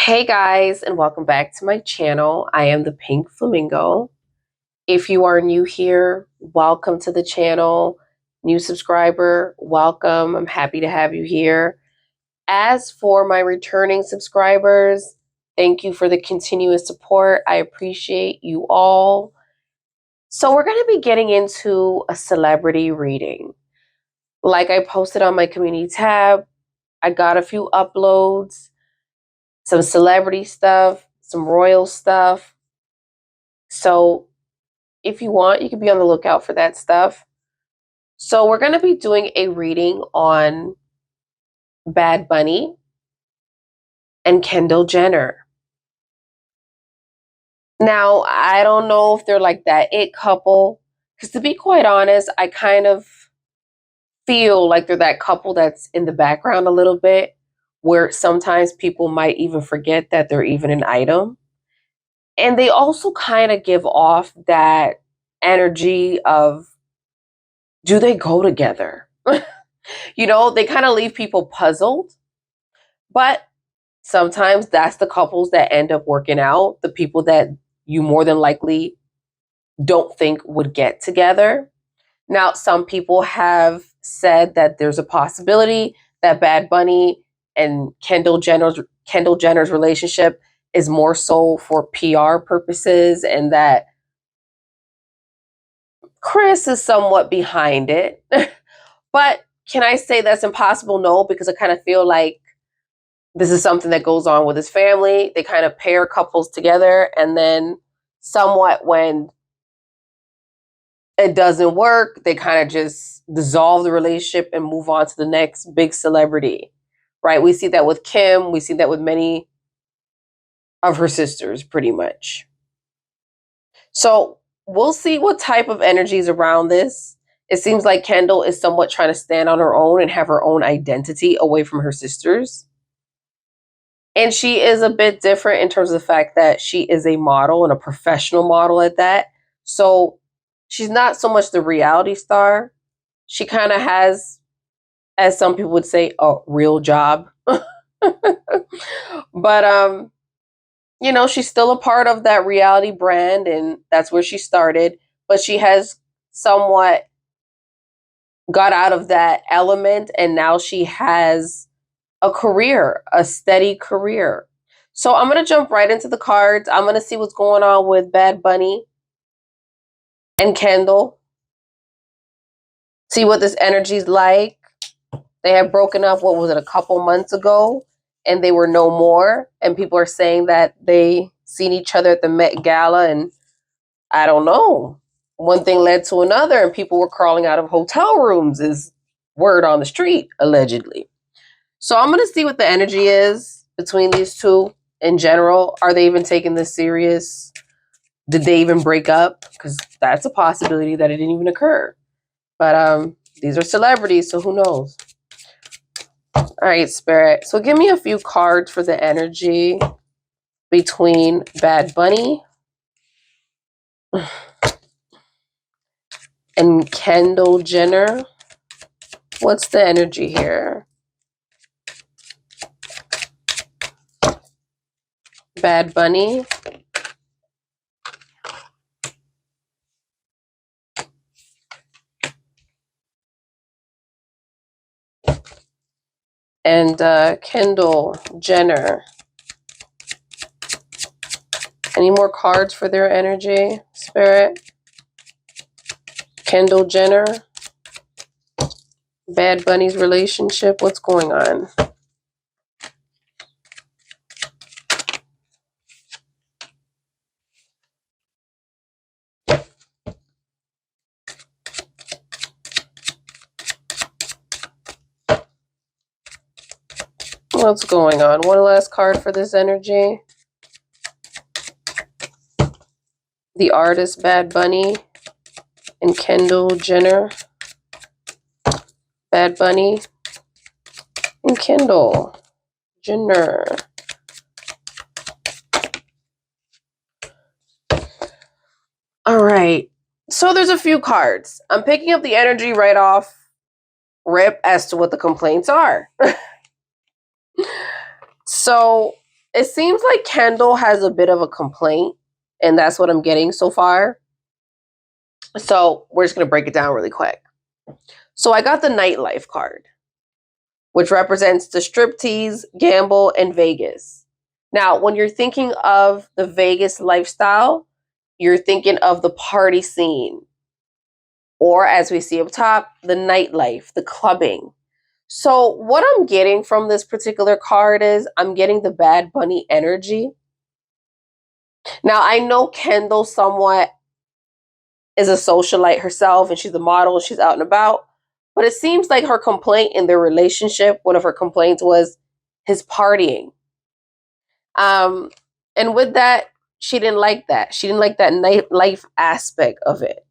Hey guys, and welcome back to my channel. I am the Pink Flamingo. If you are new here, welcome to the channel. New subscriber, welcome. I'm happy to have you here. As for my returning subscribers, thank you for the continuous support. I appreciate you all. So, we're going to be getting into a celebrity reading. Like I posted on my community tab, I got a few uploads, some celebrity stuff, some royal stuff. So if you want, you can be on the lookout for that stuff. So we're going to be doing a reading on Bad Bunny and Kendall Jenner. Now, I don't know if they're like that it couple, because to be quite honest, I kind of feel like they're that couple that's in the background a little bit, where sometimes people might even forget that they're even an item. And they also kind of give off that energy of, do they go together? They kind of leave people puzzled, but sometimes that's the couples that end up working out, the people that you more than likely don't think would get together. Now, some people have said that there's a possibility that Bad Bunny and Kendall Jenner's relationship is more so for PR purposes, and that Chris is somewhat behind it. But can I say that's impossible? No, because I kind of feel like this is something that goes on with his family. They kind of pair couples together, and then somewhat when it doesn't work, they kind of just dissolve the relationship and move on to the next big celebrity, right? We see that with Kim. We see that with many of her sisters, pretty much. So we'll see what type of energy is around this. It seems like Kendall is somewhat trying to stand on her own and have her own identity away from her sisters. And she is a bit different in terms of the fact that she is a model and a professional model at that. So she's not so much the reality star. She kind of has, as some people would say, a real job. But she's still a part of that reality brand, and that's where she started. But she has somewhat got out of that element, and now she has a career, a steady career. So I'm going to jump right into the cards. I'm going to see what's going on with Bad Bunny and Kendall. See what this energy's like. They had broken up, what was it, a couple months ago, and they were no more. And people are saying that they seen each other at the Met Gala, and I don't know. One thing led to another, and people were crawling out of hotel rooms, is word on the street, allegedly. So I'm going to see what the energy is between these two in general. Are they even taking this serious? Did they even break up? Because that's a possibility that it didn't even occur. But these are celebrities, so who knows? All right, Spirit. So give me a few cards for the energy between Bad Bunny and Kendall Jenner. What's the energy here? Bad Bunny and Kendall Jenner. Any more cards for their energy, Spirit? Kendall Jenner, Bad Bunny's relationship. What's going on? What's going on? One last card for this energy. The artist Bad Bunny and Kendall Jenner. Bad Bunny and Kendall Jenner. All right. So there's a few cards. I'm picking up the energy right off rip as to what the complaints are. So It seems like Kendall has a bit of a complaint, and that's what I'm getting so far. So we're just going to break it down really quick. So I got the nightlife card, which represents the striptease, gamble, and Vegas. Now, when you're thinking of the Vegas lifestyle, you're thinking of the party scene, or as we see up top, the nightlife, the clubbing. So, what I'm getting from this particular card is I'm getting the Bad Bunny energy. Now, I know Kendall somewhat is a socialite herself and she's a model and she's out and about, but it seems like her complaint in their relationship, one of her complaints was his partying. Um, and with that, she didn't like that. She didn't like that nightlife aspect of it.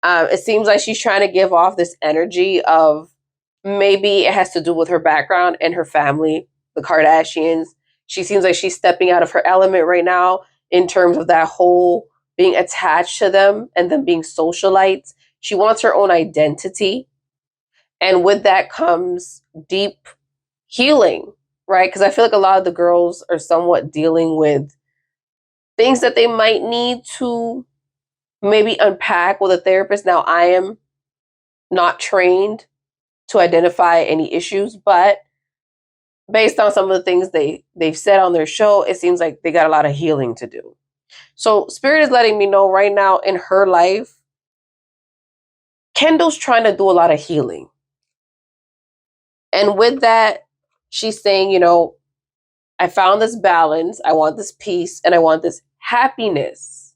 It seems like she's trying to give off this energy of maybe it has to do with her background and her family, the Kardashians. She seems like she's stepping out of her element right now in terms of that whole being attached to them and them being socialites. She wants her own identity. And with that comes deep healing, right? Because I feel like a lot of the girls are somewhat dealing with things that they might need to maybe unpack with a therapist. Now, I am not trained to identify any issues, but based on some of the things they've said on their show, it seems like they got a lot of healing to do. So Spirit is letting me know right now in her life, Kendall's trying to do a lot of healing. And with that, she's saying, I found this balance, I want this peace, and I want this happiness.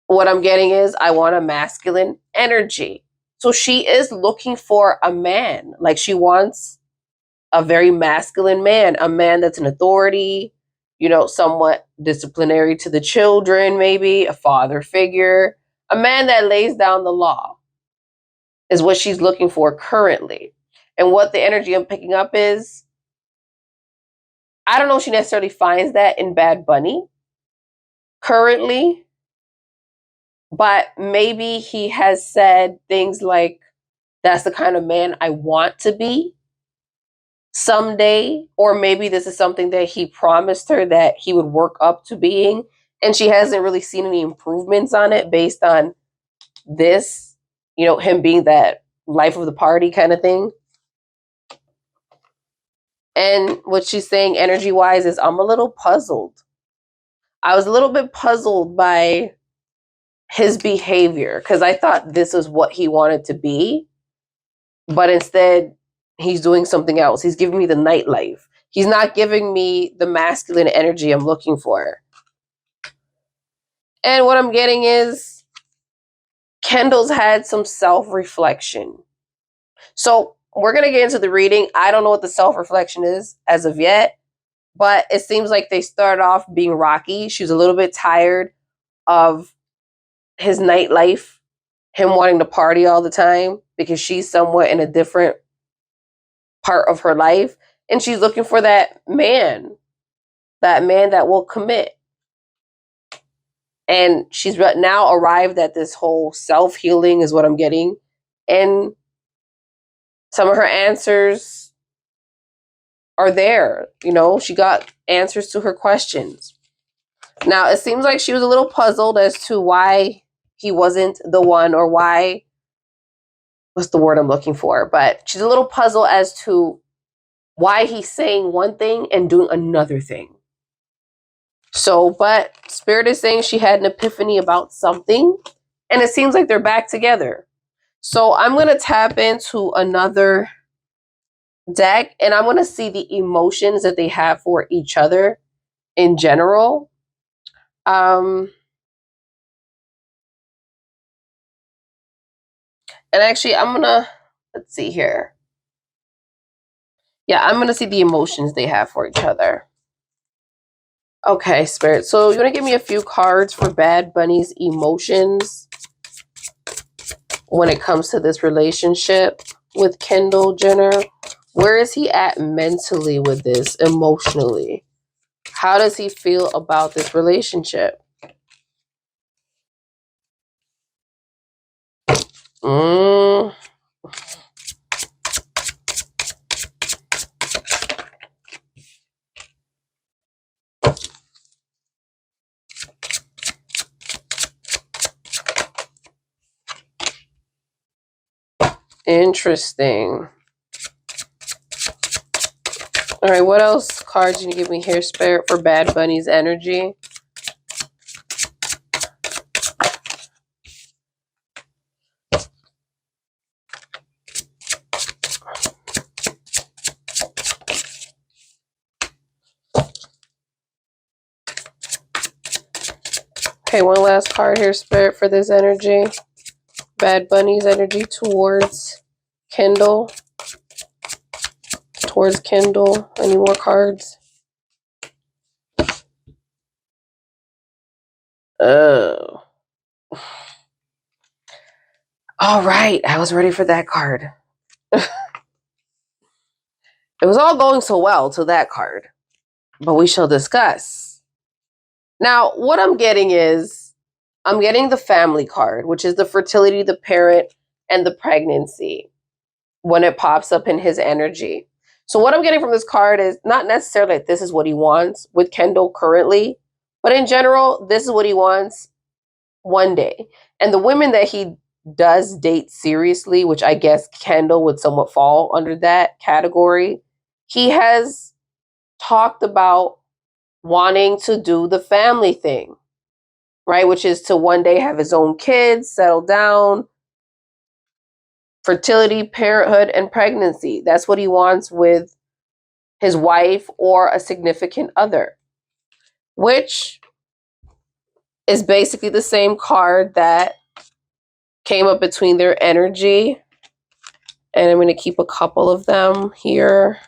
What I'm getting is I want a masculine energy. So she is looking for a man. Like she wants a very masculine man, a man that's an authority, somewhat disciplinary to the children, maybe a father figure, a man that lays down the law is what she's looking for currently. And what the energy I'm picking up is, I don't know if she necessarily finds that in Bad Bunny currently, but maybe he has said things like, that's the kind of man I want to be someday, or maybe this is something that he promised her that he would work up to being, and she hasn't really seen any improvements on it based on this, him being that life of the party kind of thing. And what she's saying energy wise is, I'm a little puzzled. I was a little bit puzzled by his behavior because I thought this was what he wanted to be, but instead he's doing something else. He's giving me the nightlife. He's not giving me the masculine energy I'm looking for. And what I'm getting is Kendall's had some self-reflection. So we're going to get into the reading. I don't know what the self-reflection is as of yet, but it seems like they started off being rocky. She was a little bit tired of his nightlife, him wanting to party all the time because she's somewhat in a different part of her life. And she's looking for that man that will commit. And she's now arrived at this whole self-healing is what I'm getting. And some of her answers are there. She got answers to her questions. Now, it seems like she was a little puzzled as to why he wasn't the one, or what's the word I'm looking for? But she's a little puzzled as to why he's saying one thing and doing another thing. So, but Spirit is saying she had an epiphany about something, and it seems like they're back together. So I'm going to tap into another deck, and I'm going to see the emotions that they have for each other in general. And actually, I'm going to, let's see here. Yeah, I'm going to see the emotions they have for each other. Okay, Spirit. So you want to give me a few cards for Bad Bunny's emotions when it comes to this relationship with Kendall Jenner? Where is he at mentally with this, emotionally? How does he feel about this relationship? Interesting. All right, what else cards can you give me here, Spirit, for Bad Bunny's energy? Okay, one last card here, Spirit, for this energy. Bad Bunny's energy towards Kendall. Towards Kendall. Any more cards? Oh. All right, I was ready for that card. It was all going so well to that card, but we shall discuss. Now, what I'm getting is, I'm getting the family card, which is the fertility, the parent, and the pregnancy when it pops up in his energy. So what I'm getting from this card is not necessarily that this is what he wants with Kendall currently, but in general, this is what he wants one day. And the women that he does date seriously, which I guess Kendall would somewhat fall under that category, he has talked about wanting to do the family thing, right? Which is to one day have his own kids, settle down, fertility, parenthood, and pregnancy. That's what he wants with his wife or a significant other, which is basically the same card that came up between their energy. And I'm going to keep a couple of them here.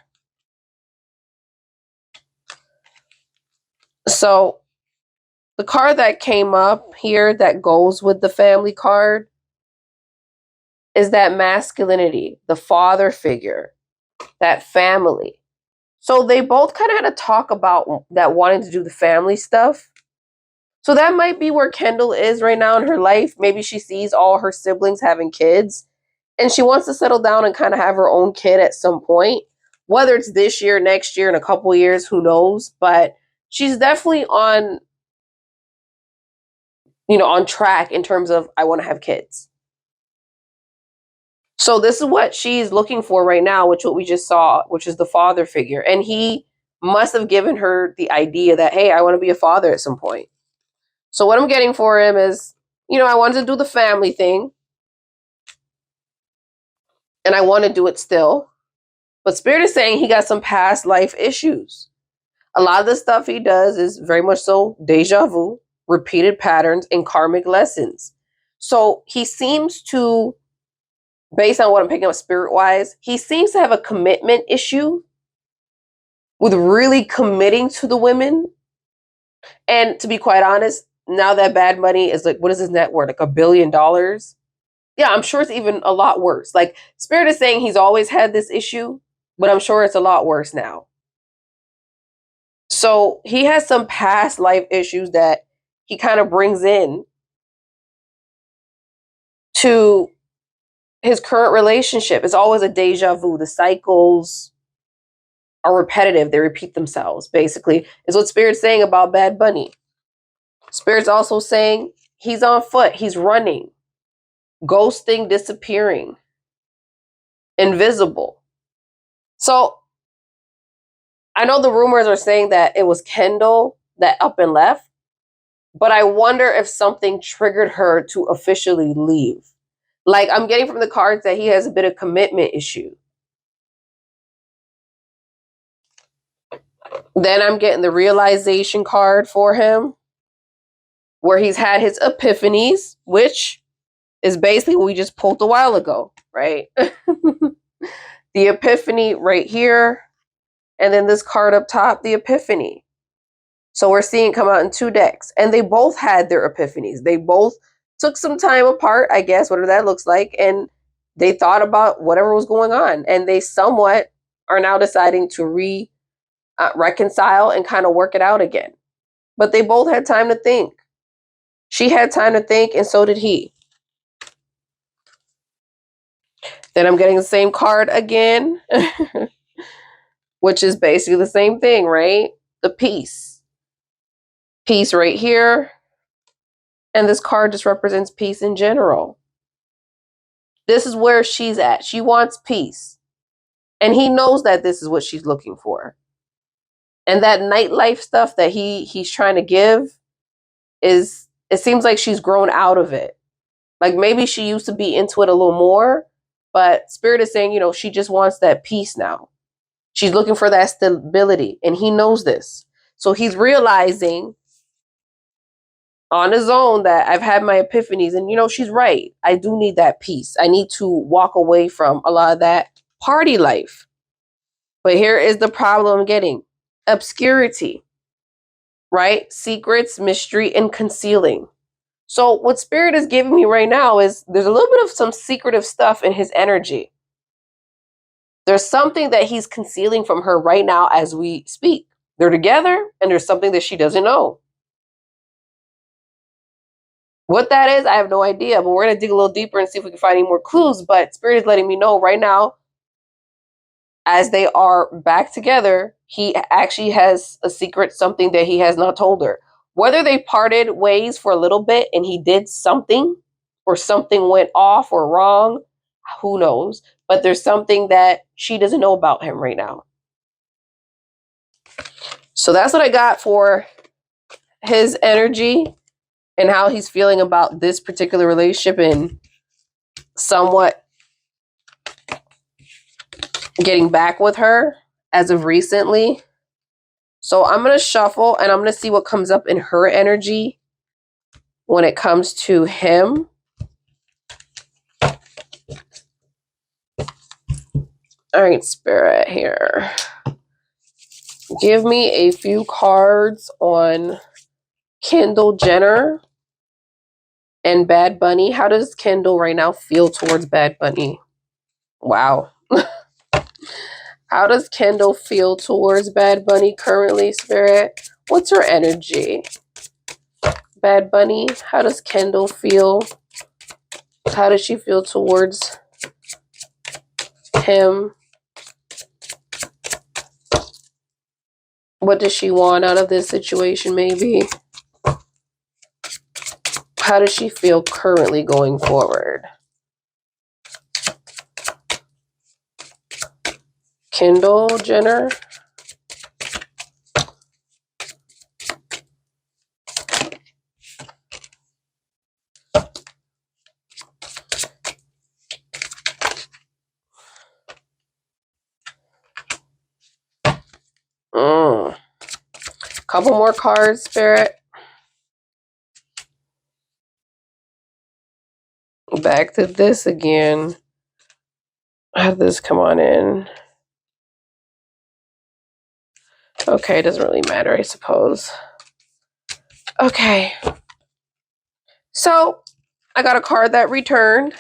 So the card that came up here that goes with the family card is that masculinity, the father figure, that family. So they both kind of had to talk about that wanting to do the family stuff. So that might be where Kendall is right now in her life. Maybe she sees all her siblings having kids and she wants to settle down and kind of have her own kid at some point. Whether it's this year, next year, in a couple of years, who knows? But she's definitely on, on track in terms of I want to have kids. So this is what she's looking for right now, which what we just saw, which is the father figure. And he must have given her the idea that, hey, I want to be a father at some point. So what I'm getting for him is, I wanted to do the family thing. And I want to do it still. But Spirit is saying he got some past life issues. A lot of the stuff he does is very much so deja vu, repeated patterns, and karmic lessons. So he seems to, based on what I'm picking up spirit-wise, he seems to have a commitment issue with really committing to the women. And to be quite honest, now that Bad Bunny is like, what is his net worth? Like $1 billion? Yeah, I'm sure it's even a lot worse. Like, Spirit is saying he's always had this issue, but I'm sure it's a lot worse now. So he has some past life issues that he kind of brings in to his current relationship. It's always a deja vu. The cycles are repetitive. They repeat themselves, basically, is what Spirit's saying about Bad Bunny. Spirit's also saying he's on foot. He's running, ghosting, disappearing, invisible. So I know the rumors are saying that it was Kendall that up and left, but I wonder if something triggered her to officially leave. Like, I'm getting from the cards that he has a bit of commitment issue. Then I'm getting the realization card for him, where he's had his epiphanies, which is basically what we just pulled a while ago, right? The epiphany right here, and then this card up top, the epiphany. So we're seeing it come out in 2 decks. And they both had their epiphanies. They both took some time apart, I guess, whatever that looks like, and they thought about whatever was going on. And they somewhat are now deciding to reconcile and kind of work it out again. But they both had time to think. She had time to think, and so did he. Then I'm getting the same card again, which is basically the same thing, right? The peace. Peace right here. And this card just represents peace in general. This is where she's at. She wants peace. And he knows that this is what she's looking for. And that nightlife stuff that he's trying to give is, it seems like she's grown out of it. Like maybe she used to be into it a little more, but Spirit is saying, she just wants that peace now. She's looking for that stability, and he knows this. So he's realizing on his own that I've had my epiphanies, and she's right. I do need that peace. I need to walk away from a lot of that party life. But here is the problem I'm getting. Obscurity, right? Secrets, mystery, and concealing. So what Spirit is giving me right now is there's a little bit of some secretive stuff in his energy. There's something that he's concealing from her right now as we speak. They're together, and there's something that she doesn't know. What that is, I have no idea, but we're going to dig a little deeper and see if we can find any more clues. But Spirit is letting me know right now, as they are back together, he actually has a secret, something that he has not told her. Whether they parted ways for a little bit and he did something, or something went off or wrong, who knows? But there's something that she doesn't know about him right now. So that's what I got for his energy and how he's feeling about this particular relationship and somewhat getting back with her as of recently. So I'm going to shuffle and I'm going to see what comes up in her energy when it comes to him. All right, Spirit here. Give me a few cards on Kendall Jenner and Bad Bunny. How does Kendall right now feel towards Bad Bunny? Wow. How does Kendall feel towards Bad Bunny currently, Spirit? What's her energy? Bad Bunny, how does Kendall feel? How does she feel towards him? What does she want out of this situation, maybe? How does she feel currently going forward? Kendall Jenner. Couple more cards, Spirit. Back to this again. Have this come on in. Okay, it doesn't really matter, I suppose. Okay. So, I got a card that returned,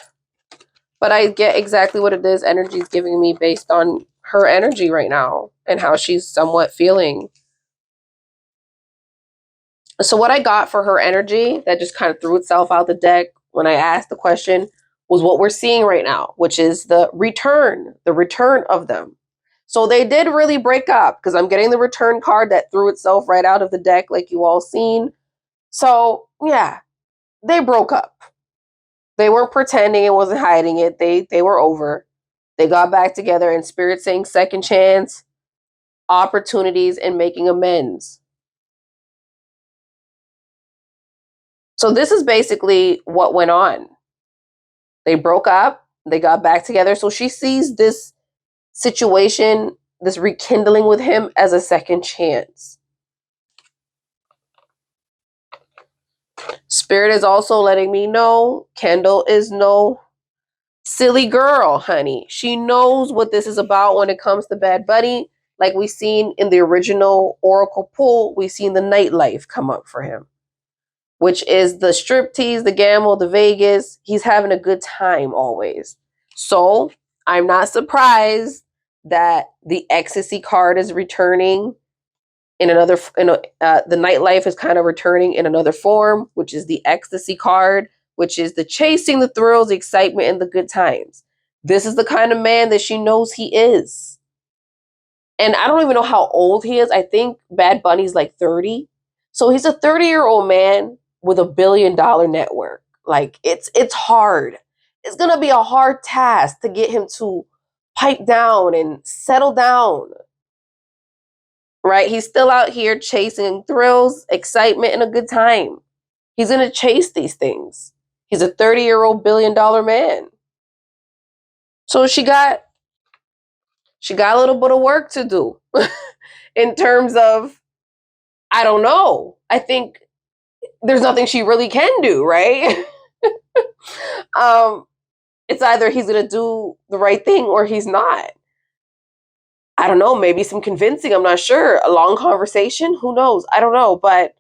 but I get exactly what it is energy is giving me based on her energy right now and how she's somewhat feeling. So what I got for her energy that just kind of threw itself out the deck when I asked the question was what we're seeing right now, which is the return of them. So they did really break up because I'm getting the return card that threw itself right out of the deck like you all seen. So yeah, they broke up. They weren't pretending, it wasn't hiding it. They were over. They got back together, and Spirit saying second chance, opportunities, and making amends. So this is basically what went on. They broke up, they got back together. So she sees this situation, this rekindling with him as a second chance. Spirit is also letting me know Kendall is no silly girl, honey. She knows what this is about when it comes to Bad Bunny. Like we seen in the original Oracle pull, we seen the nightlife come up for him, which is the striptease, the gamble, the Vegas. He's having a good time always. So I'm not surprised that the ecstasy card is returning in another, the nightlife is kind of returning in another form, which is the ecstasy card, which is the chasing, the thrills, the excitement, and the good times. This is the kind of man that she knows he is. And I don't even know how old he is. I think Bad Bunny's like 30. So he's a 30-year-old man with $1 billion network. Like it's hard. it's going to be a hard task to get him to pipe down and settle down. Right? He's still out here chasing thrills, excitement, and a good time. He's going to chase these things. He's a 30-year-old billion-dollar man. So she got a little bit of work to do in terms of, I don't know. I think there's nothing she really can do, right? It's either he's going to do the right thing or he's not. I don't know, maybe some convincing, I'm not sure. A long conversation, who knows? I don't know, but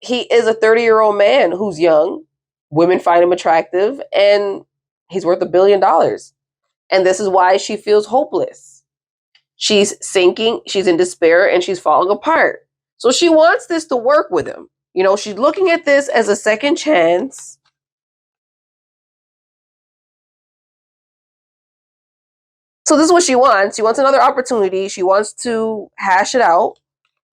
he is a 30-year-old man who's young. Women find him attractive, and he's worth $1 billion. And this is why she feels hopeless. She's sinking, she's in despair, and she's falling apart. So she wants this to work with him. You know, she's looking at this as a second chance. So this is what she wants. She wants another opportunity. She wants to hash it out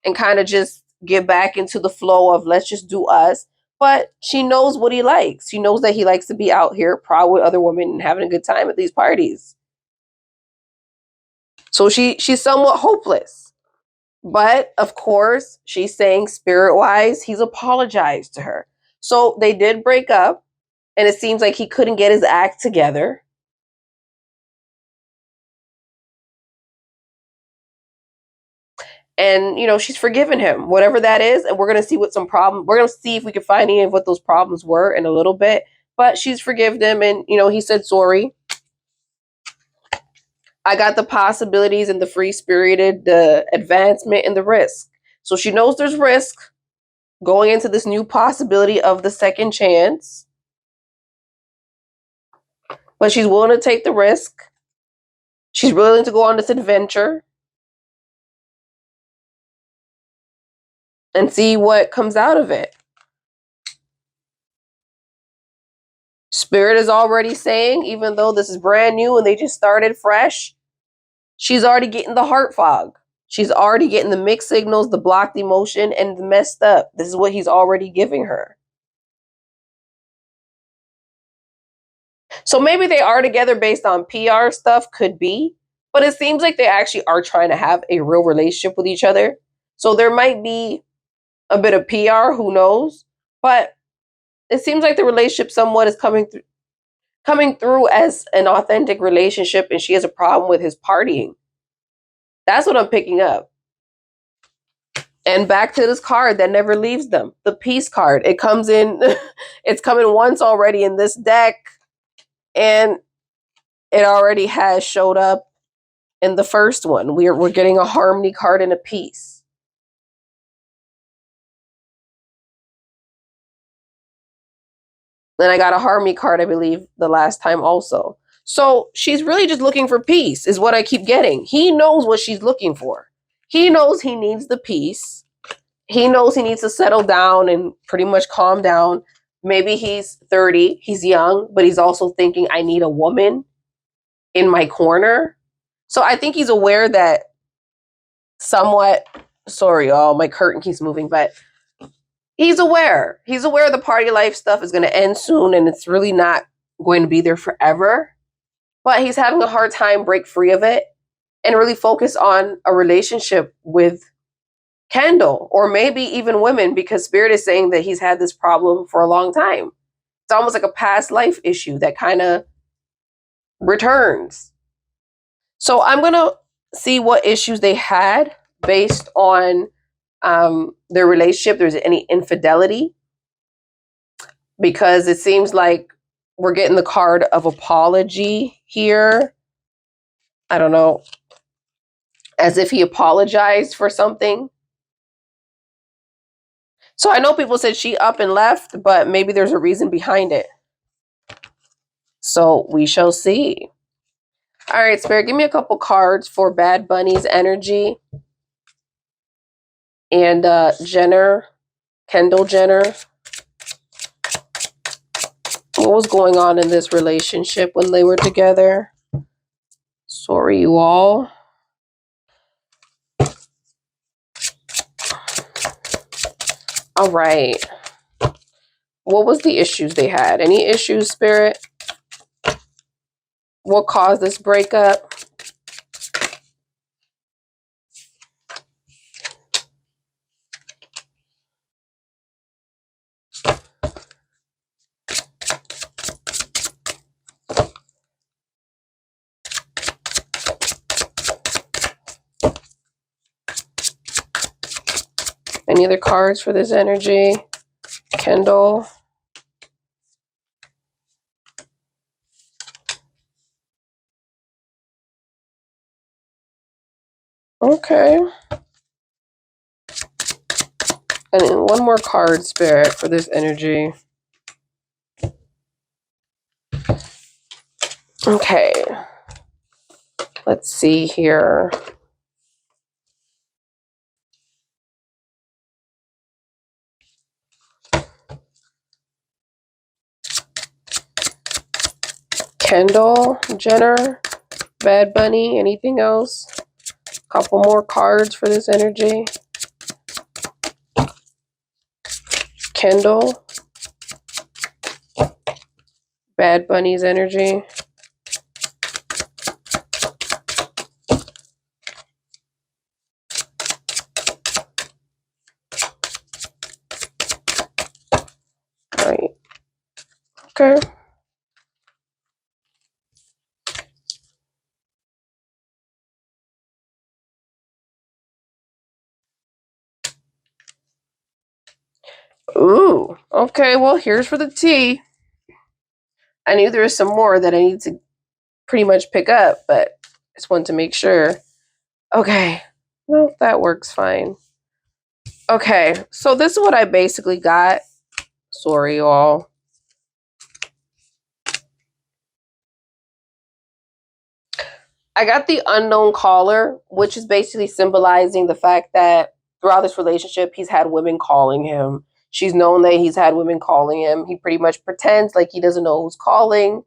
and kind of just get back into the flow of let's just do us. But she knows what he likes. She knows that he likes to be out here proud with other women and having a good time at these parties. So she's somewhat hopeless. But of course, she's saying spirit-wise, he's apologized to her. So they did break up, and it seems like he couldn't get his act together. And, you know, she's forgiven him, whatever that is. And we're going to see what some problem, we're going to see if we can find any of what those problems were in a little bit. But she's forgiven him. And, you know, he said, sorry. I got the possibilities and the free-spirited, the advancement and the risk. So she knows there's risk going into this new possibility of the second chance. But she's willing to take the risk. She's willing to go on this adventure and see what comes out of it. Spirit is already saying, even though this is brand new and they just started fresh, she's already getting the heart fog. She's already getting the mixed signals, the blocked emotion, and the messed up. This is what he's already giving her. So maybe they are together based on PR stuff, could be. But it seems like they actually are trying to have a real relationship with each other. So there might be a bit of PR, who knows? But it seems like the relationship somewhat is coming through as an authentic relationship, and she has a problem with his partying. That's what I'm picking up. And back to this card that never leaves them, the peace card. It comes in, it's coming once already in this deck, and it already has showed up in the first one. We're getting a harmony card and a peace. Then I got a harmony card, I believe, the last time also. So she's really just looking for peace, is what I keep getting. He knows what she's looking for. He knows he needs the peace. He knows he needs to settle down and pretty much calm down. Maybe he's 30, he's young, but he's also thinking, I need a woman in my corner. So I think he's aware that somewhat, sorry, y'all, my curtain keeps moving, but he's aware. He's aware the party life stuff is going to end soon and it's really not going to be there forever. But he's having a hard time break free of it and really focus on a relationship with Kendall, or maybe even women, because Spirit is saying that he's had this problem for a long time. It's almost like a past life issue that kind of returns. So I'm going to see what issues they had based on their relationship. There's any infidelity, because it seems like we're getting the card of apology here. I don't know, as if he apologized for something. So I know people said she up and left, but maybe there's a reason behind it. So we shall see. All right, Spirit, give me a couple cards for Bad Bunny's energy. And Kendall Jenner. What was going on in this relationship when they were together? Sorry, you all. All right. What was the issues they had? Any issues, Spirit? What caused this breakup? Any other cards for this energy? Kendall. Okay. And then one more card, Spirit, for this energy. Okay. Let's see here. Kendall Jenner Bad Bunny. Anything else? Couple more cards for this energy. Kendall Bad Bunny's energy. Right. Okay. Ooh. Okay, well, here's for the tea. I knew there was some more that I need to pretty much pick up, but I just wanted to make sure. Okay. Well, that works fine. Okay, so this is what I basically got. Sorry, y'all. I got the unknown caller, which is basically symbolizing the fact that throughout this relationship, he's had women calling him. She's known that he's had women calling him. He pretty much pretends like he doesn't know who's calling.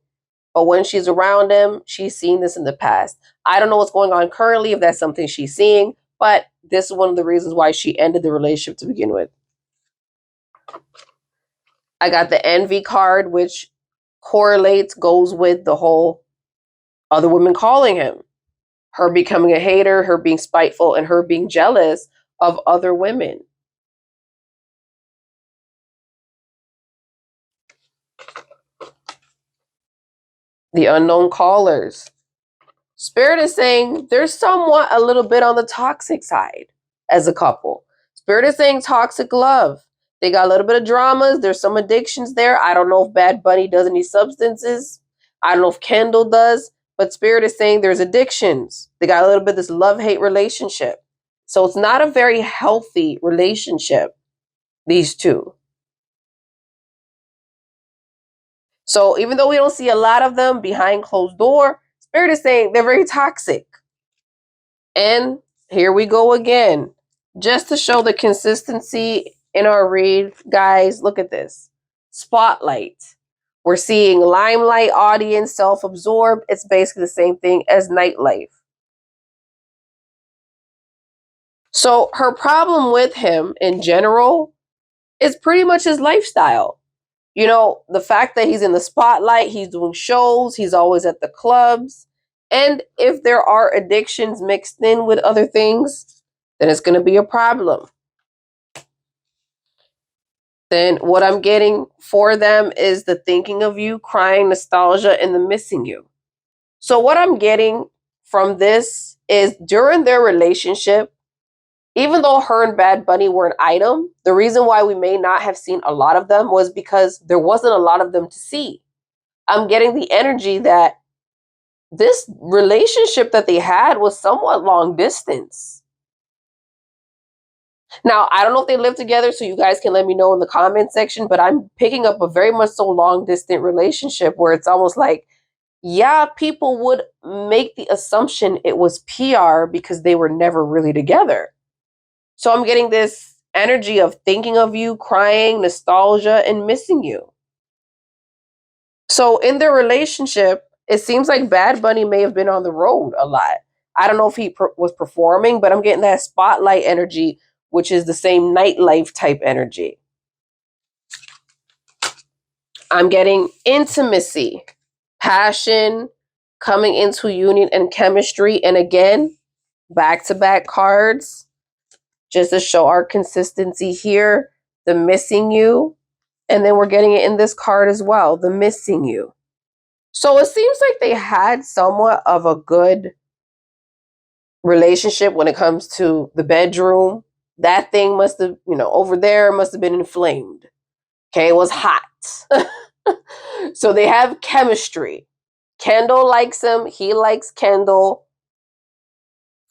But when she's around him, she's seen this in the past. I don't know what's going on currently, if that's something she's seeing, but this is one of the reasons why she ended the relationship to begin with. I got the envy card, which goes with the whole other women calling him. Her becoming a hater, her being spiteful, and her being jealous of other women. The unknown callers. Spirit is saying they're somewhat a little bit on the toxic side as a couple. Spirit is saying toxic love. They got a little bit of dramas. There's some addictions there. I don't know if Bad Bunny does any substances. I don't know if Kendall does. But Spirit is saying there's addictions. They got a little bit of this love-hate relationship. So it's not a very healthy relationship, these two. So even though we don't see a lot of them behind closed door, Spirit is saying they're very toxic. And here we go again. Just to show the consistency in our read, guys, look at this. Spotlight. We're seeing limelight, audience, self-absorbed. It's basically the same thing as nightlife. So her problem with him in general is pretty much his lifestyle. You know, the fact that he's in the spotlight, he's doing shows, he's always at the clubs. And if there are addictions mixed in with other things, then it's going to be a problem. Then what I'm getting for them is the thinking of you, crying, nostalgia, and the missing you. So what I'm getting from this is during their relationship, even though her and Bad Bunny were an item, the reason why we may not have seen a lot of them was because there wasn't a lot of them to see. I'm getting the energy that this relationship that they had was somewhat long distance. Now, I don't know if they live together, so you guys can let me know in the comment section, but I'm picking up a very much so long distant relationship where it's almost like, yeah, people would make the assumption it was PR because they were never really together. So I'm getting this energy of thinking of you, crying, nostalgia, and missing you. So in their relationship, it seems like Bad Bunny may have been on the road a lot. I don't know if he was performing, but I'm getting that spotlight energy, which is the same nightlife type energy. I'm getting intimacy, passion, coming into union and chemistry. And again, back-to-back cards, just to show our consistency here. The missing you. And then we're getting it in this card as well, the missing you. So it seems like they had somewhat of a good relationship when it comes to the bedroom. That thing must have, over there must have been inflamed. Okay, it was hot. So they have chemistry. Kendall likes him. He likes Kendall.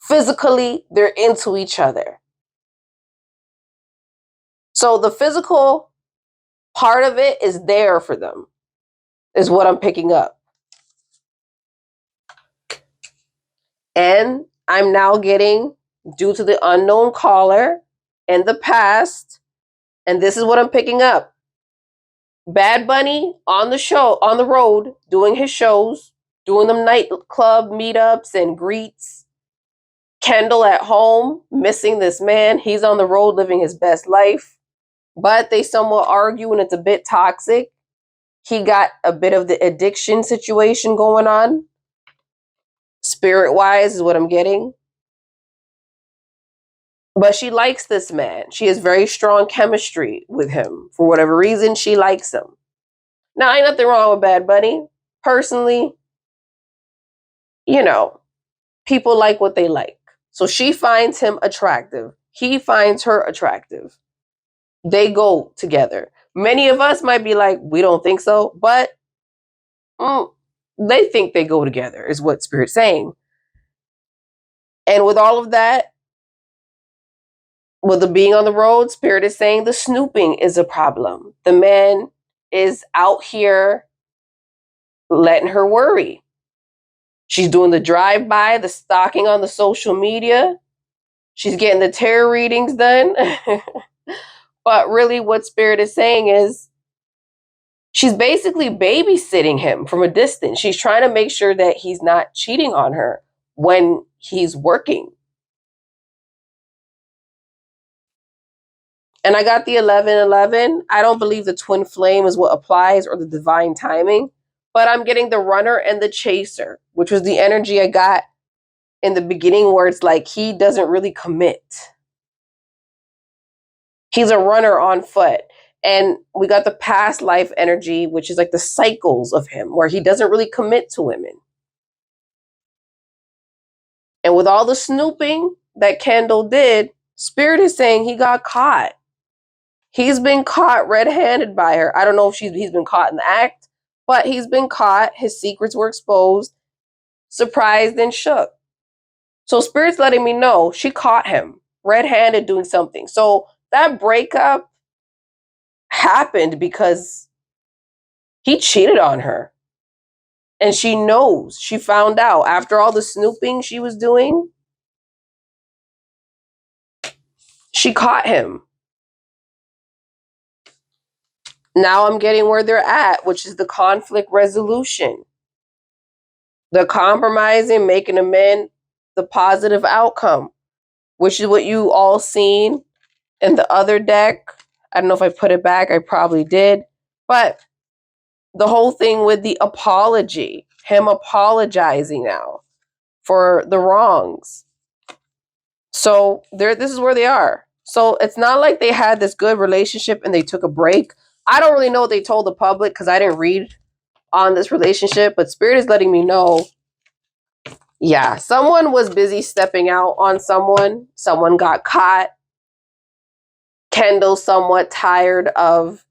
Physically, they're into each other. So the physical part of it is there for them, is what I'm picking up. And I'm now getting, due to the unknown caller in the past, and this is what I'm picking up. Bad Bunny on the road, doing his shows, doing them nightclub meetups and greets. Kendall at home, missing this man. He's on the road living his best life. But they somewhat argue and it's a bit toxic. He got a bit of the addiction situation going on. Spirit-wise is what I'm getting. But she likes this man. She has very strong chemistry with him. For whatever reason, she likes him. Now, ain't nothing wrong with Bad Bunny. Personally, people like what they like. So she finds him attractive. He finds her attractive. They go together. Many of us might be like, we don't think so. But they think they go together, is what Spirit's saying. And with all of that, with the being on the road, Spirit is saying the snooping is a problem. The man is out here letting her worry. She's doing the drive-by, the stalking on the social media. She's getting the tarot readings done. But really what Spirit is saying is she's basically babysitting him from a distance. She's trying to make sure that he's not cheating on her when he's working. And I got the 1111. I don't believe the twin flame is what applies or the divine timing. But I'm getting the runner and the chaser, which was the energy I got in the beginning where it's like he doesn't really commit. He's a runner on foot. And we got the past life energy, which is like the cycles of him, where he doesn't really commit to women. And with all the snooping that Kendall did, Spirit is saying he got caught. He's been caught red-handed by her. I don't know if he's been caught in the act, but he's been caught. His secrets were exposed, surprised and shook. So Spirit's letting me know she caught him red-handed doing something. So that breakup happened because he cheated on her. And she knows. She found out after all the snooping she was doing. She caught him. Now I'm getting where they're at, which is the conflict resolution. The compromising, making amend, the positive outcome, which is what you all seen in the other deck. I don't know if I put it back. I probably did. But the whole thing with the apology, him apologizing now for the wrongs. So this is where they are. So it's not like they had this good relationship and they took a break. I don't really know what they told the public because I didn't read on this relationship, but Spirit is letting me know, yeah, someone was busy stepping out on someone. Someone got caught. Kendall's somewhat tired of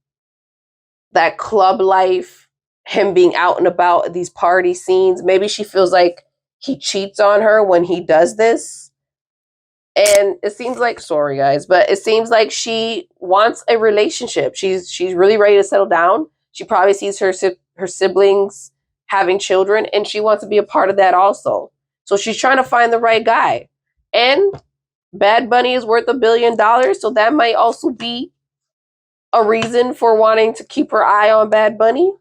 that club life, him being out and about at these party scenes. Maybe she feels like he cheats on her when he does this. And it seems like, sorry guys, but it seems like she wants a relationship. She's really ready to settle down. She probably sees her siblings having children and she wants to be a part of that also. So she's trying to find the right guy. And Bad Bunny is worth $1 billion. So that might also be a reason for wanting to keep her eye on Bad Bunny.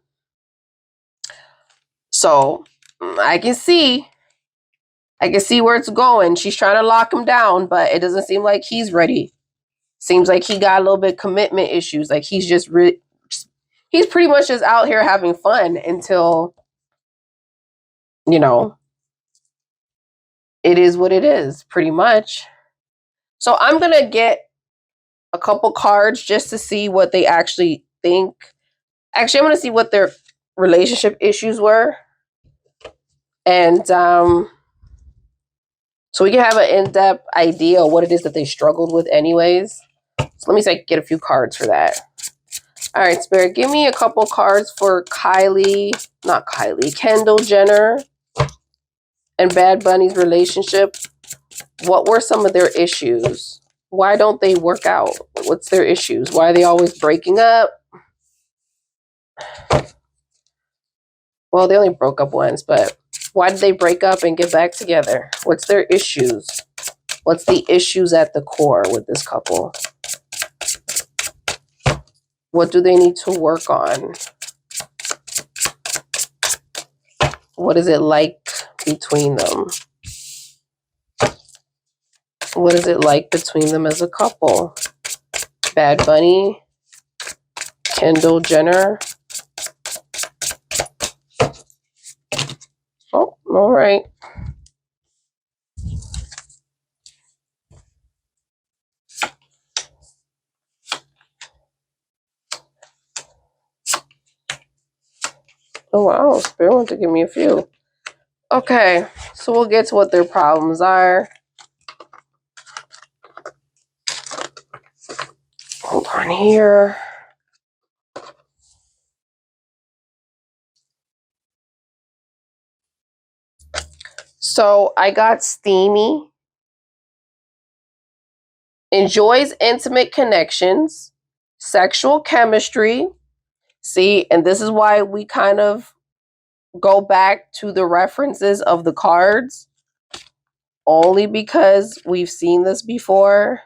So I can see where it's going. She's trying to lock him down, but it doesn't seem like he's ready. Seems like he got a little bit of commitment issues. Like he's just he's pretty much just out here having fun until, you know, it is what it is, pretty much. So I'm going to get a couple cards just to see what they actually think. Actually, I'm going to see what their relationship issues were. And so we can have an in-depth idea of what it is that they struggled with anyways. So let me get a few cards for that. All right, Spirit, give me a couple cards for Kendall Jenner and Bad Bunny's relationship. What were some of their issues? Why don't they work out? What's their issues? Why are they always breaking up? Well, they only broke up once, but why did they break up and get back together? What's their issues? What's the issues at the core with this couple? What do they need to work on? What is it like between them? What is it like between them as a couple? Bad Bunny, Kendall Jenner. Oh, all right. Oh, wow. Spirit wants to give me a few. Okay, so we'll get to what their problems are. Hold on here. So I got steamy. Enjoys intimate connections. Sexual chemistry. See, and this is why we kind of go back to the references of the cards. Only because we've seen this before.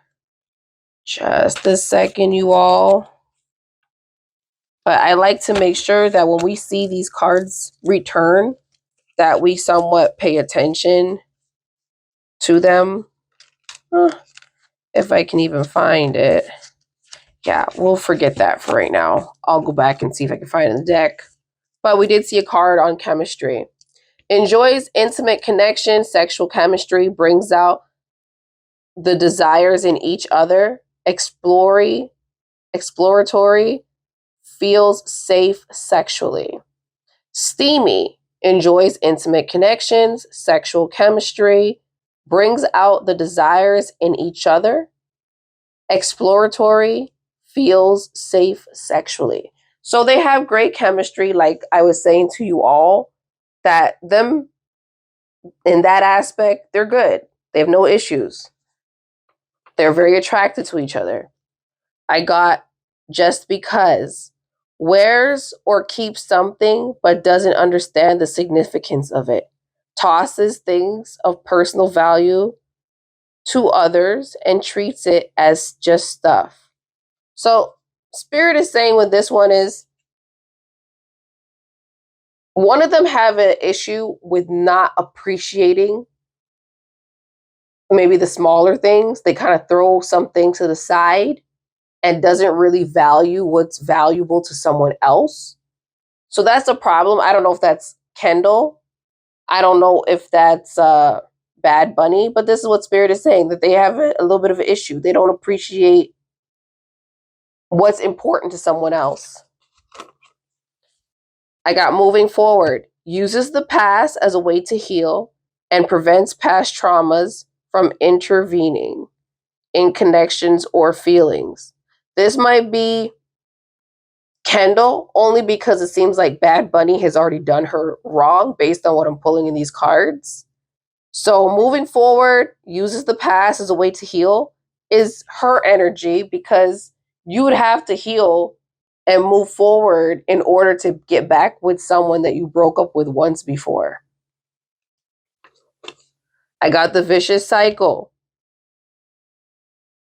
Just a second, you all. But I like to make sure that when we see these cards return, that we somewhat pay attention to them. If I can even find it. Yeah, we'll forget that for right now. I'll go back and see if I can find it in the deck. But we did see a card on chemistry. Enjoys intimate connection, sexual chemistry, brings out the desires in each other, exploratory, feels safe sexually. Steamy, enjoys intimate connections, sexual chemistry, brings out the desires in each other, exploratory, feels safe sexually. So they have great chemistry, like I was saying to you all, that them in that aspect, they're good. They have no issues. They're very attracted to each other. I got just because. Wears or keeps something but doesn't understand the significance of it. Tosses things of personal value to others and treats it as just stuff. So, Spirit is saying with this one is one of them have an issue with not appreciating maybe the smaller things. They kind of throw some things to the side and doesn't really value what's valuable to someone else. So that's a problem. I don't know if that's Kendall. I don't know if that's Bad Bunny, but this is what Spirit is saying, that they have a little bit of an issue. They don't appreciate what's important to someone else. I got moving forward. Uses the past as a way to heal and prevents past traumas from intervening in connections or feelings. This might be Kendall, only because it seems like Bad Bunny has already done her wrong based on what I'm pulling in these cards. So moving forward, uses the past as a way to heal is her energy, because you would have to heal and move forward in order to get back with someone that you broke up with once before. I got the vicious cycle.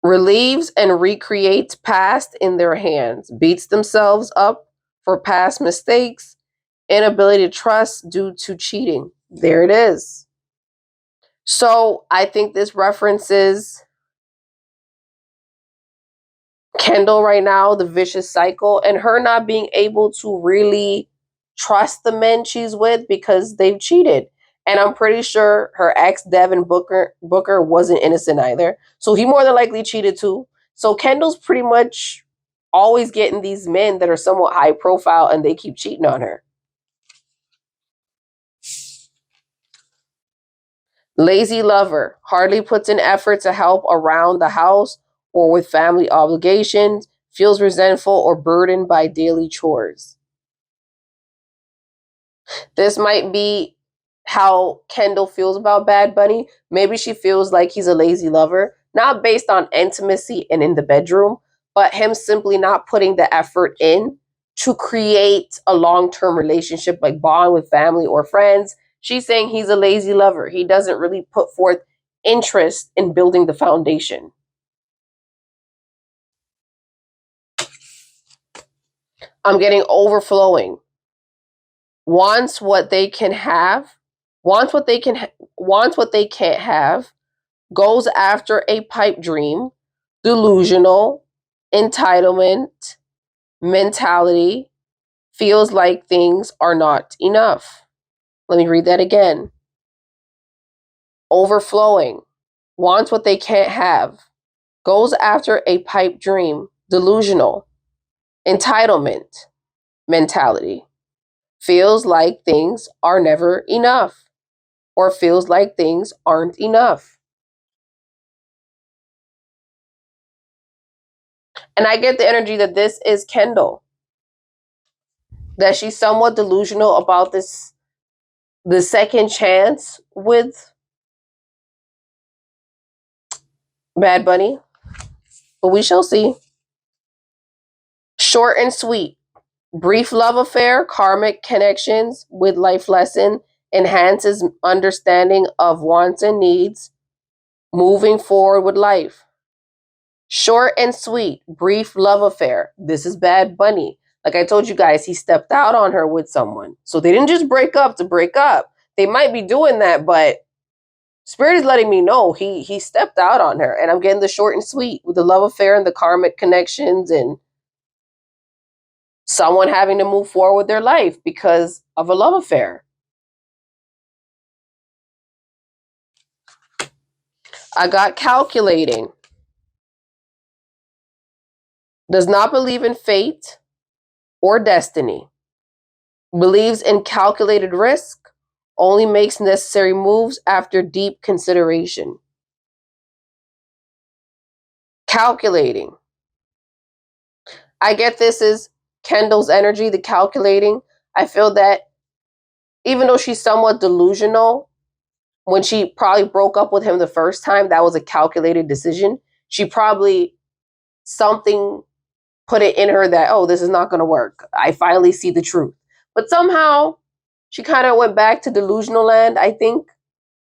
Relieves and recreates past in their hands, beats themselves up for past mistakes, inability to trust due to cheating. There it is. So I think this references Kendall right now, the vicious cycle, and her not being able to really trust the men she's with because they've cheated. And I'm pretty sure her ex, Devin Booker wasn't innocent either. So he more than likely cheated too. So Kendall's pretty much always getting these men that are somewhat high profile and they keep cheating on her. Lazy lover, hardly puts in effort to help around the house or with family obligations, feels resentful or burdened by daily chores. This might be how Kendall feels about Bad Bunny. Maybe she feels like he's a lazy lover, not based on intimacy and in the bedroom, but him simply not putting the effort in to create a long term relationship, like bond with family or friends. She's saying he's a lazy lover. He doesn't really put forth interest in building the foundation. I'm getting overflowing. Wants what they can have, wants what they can't have, goes after a pipe dream, delusional, entitlement, mentality, feels like things are not enough. Let me read that again. Overflowing, wants what they can't have, goes after a pipe dream, delusional, entitlement, mentality, feels like things are never enough or feels like things aren't enough. And I get the energy that this is Kendall, that she's somewhat delusional about the second chance with Bad Bunny, but we shall see. Short and sweet. Brief love affair, karmic connections with life lesson, enhances understanding of wants and needs, moving forward with life. Short and sweet, brief love affair. This is Bad Bunny. Like I told you guys, he stepped out on her with someone. So they didn't just break up to break up. They might be doing that, but Spirit is letting me know he stepped out on her. And I'm getting the short and sweet with the love affair and the karmic connections and someone having to move forward with their life because of a love affair. I got calculating. Does not believe in fate or destiny. Believes in calculated risk. Only makes necessary moves after deep consideration. Calculating. I get this is Kendall's energy, the calculating. I feel that even though she's somewhat delusional, when she probably broke up with him the first time, that was a calculated decision. She probably something put it in her that, oh, this is not going to work. I finally see the truth. But somehow she kind of went back to delusional land, I think.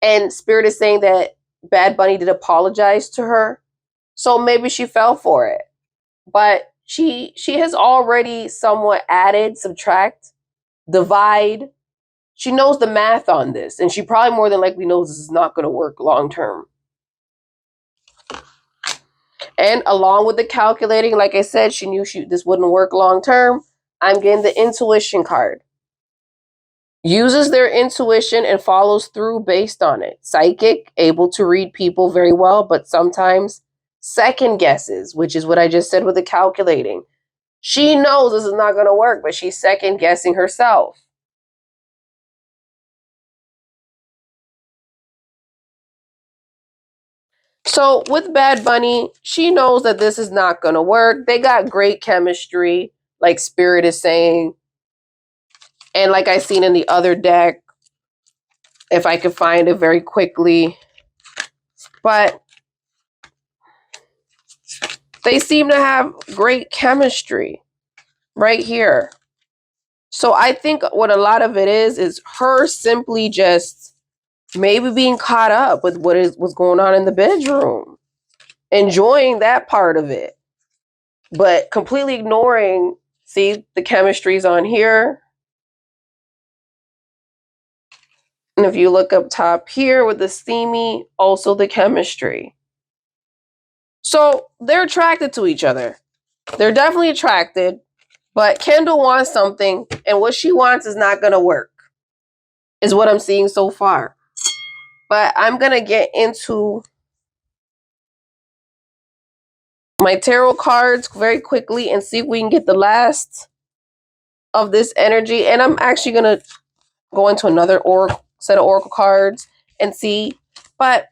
And Spirit is saying that Bad Bunny did apologize to her. So maybe she fell for it. But she has already somewhat added, subtract, divide. She knows the math on this. And she probably more than likely knows this is not going to work long term. And along with the calculating, like I said, she knew this wouldn't work long term. I'm getting the intuition card. Uses their intuition and follows through based on it. Psychic, able to read people very well, but sometimes second guesses, which is what I just said with the calculating. She knows this is not going to work, but she's second guessing herself. So with Bad Bunny, she knows that this is not going to work. They got great chemistry, like Spirit is saying. And like I seen in the other deck, if I could find it very quickly. But they seem to have great chemistry right here. So I think what a lot of it is her simply just maybe being caught up with what's going on in the bedroom, enjoying that part of it, but completely ignoring, see, the chemistry's on here. And if you look up top here with the steamy, also the chemistry. So they're attracted to each other. They're definitely attracted, but Kendall wants something, and what she wants is not going to work. is what I'm seeing so far. But I'm going to get into my tarot cards very quickly and see if we can get the last of this energy. And I'm actually going to go into another set of oracle cards and see. But